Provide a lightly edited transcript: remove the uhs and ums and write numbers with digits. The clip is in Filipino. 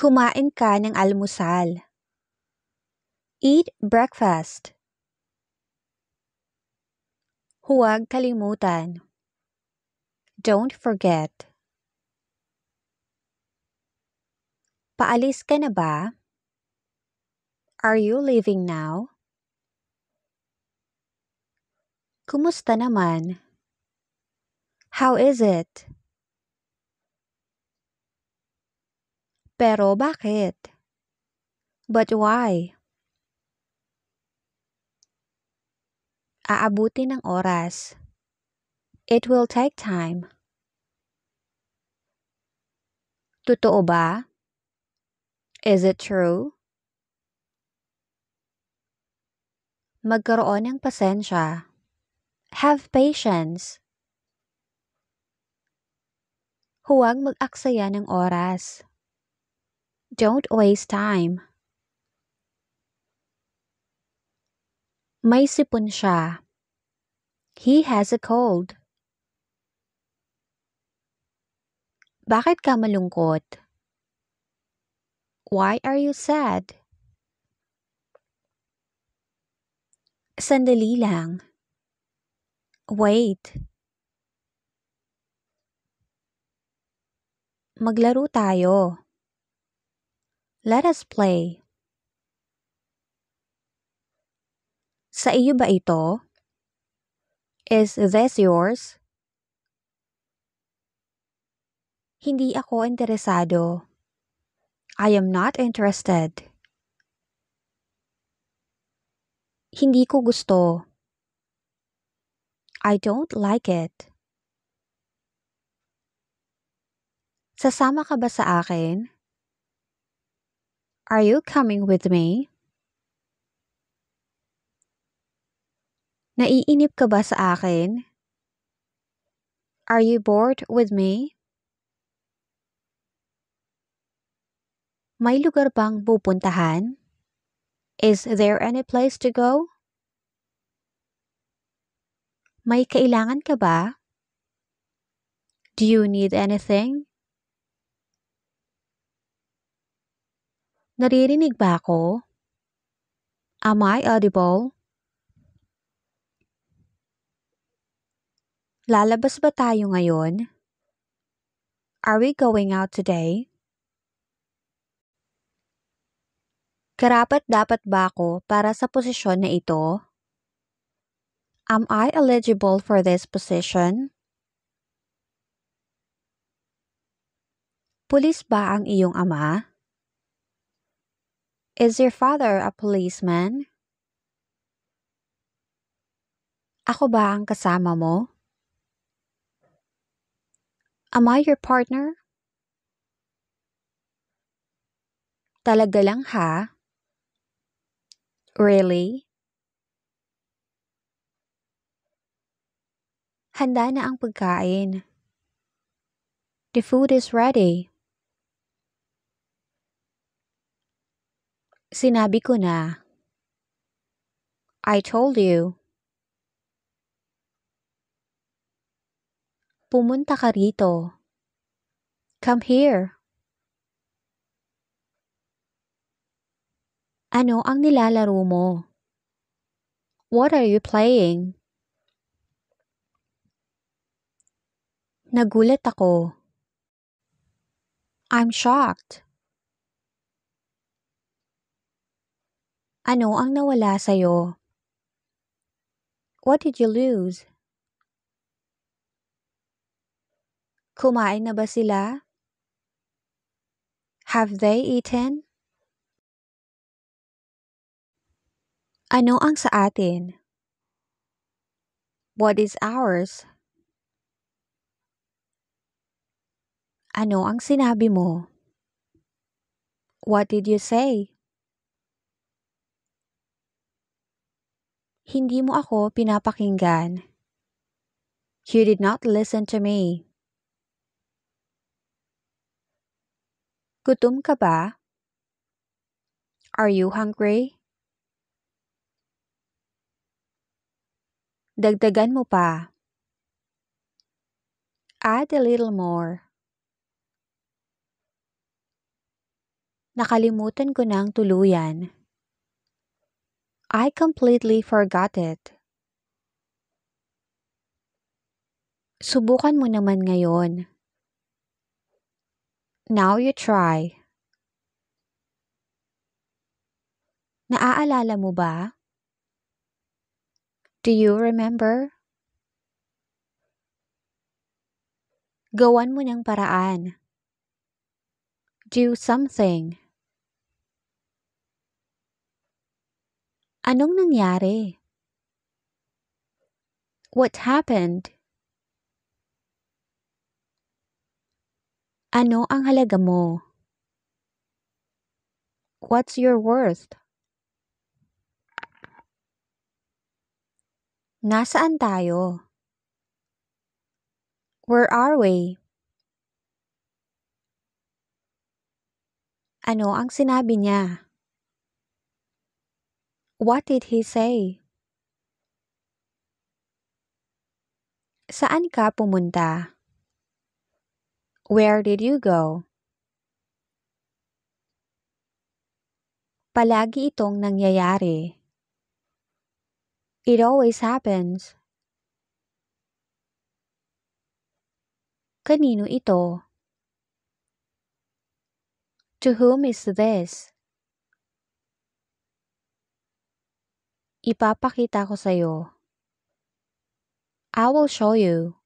Kumain ka ng almusal. Eat breakfast. Huwag kalimutan. Don't forget. Paalis ka na ba? Are you leaving now? Kumusta naman? How is it? Pero bakit? But why? Aabuti ng oras. It will take time. Totoo ba? Is it true? Magkaroon ng pasensya. Have patience. Huwag mag-aksaya ng oras. Don't waste time. May sipon siya. He has a cold. Bakit ka malungkot? Why are you sad? Sandali lang. Wait. Maglaro tayo. Let us play. Sa iyo ba ito? Is this yours? Hindi ako interesado. I am not interested. Hindi ko gusto. I don't like it. Sasama ka ba sa akin? Are you coming with me? Naiinip ka ba sa akin? Are you bored with me? May lugar bang pupuntahan? Is there any place to go? May kailangan ka ba? Do you need anything? Naririnig ba ako? Am I audible? Lalabas ba tayo ngayon? Are we going out today? Karapat-dapat ba ako para sa posisyon na ito? Am I eligible for this position? Pulis ba ang iyong ama? Is your father a policeman? Ako ba ang kasama mo? Am I your partner? Talaga lang ha? Really? Handa na ang pagkain. The food is ready. Sinabi ko na. I told you. Pumunta ka rito. Come here. Ano ang nilalaro mo? What are you playing? Nagulat ako. I'm shocked. Ano ang nawala sa'yo? What did you lose? Kumain na ba sila? Have they eaten? Ano ang sa atin? What is ours? Ano ang sinabi mo? What did you say? Hindi mo ako pinapakinggan. You did not listen to me. Gutom ka ba? Are you hungry? Dagdagan mo pa. Add a little more. Nakalimutan ko ng tuluyan. I completely forgot it. Subukan mo naman ngayon. Now you try. Naaalala mo ba? Do you remember? Gawan mo ng paraan. Do something. Anong nangyari? What happened? Ano ang halaga mo? What's your worth? Nasaan tayo? Where are we? Ano ang sinabi niya? What did he say? Saan ka pumunta? Where did you go? Palagi itong nangyayari. It always happens. Kanino ito? To whom is this? Ipapakita ko sa'yo. I will show you.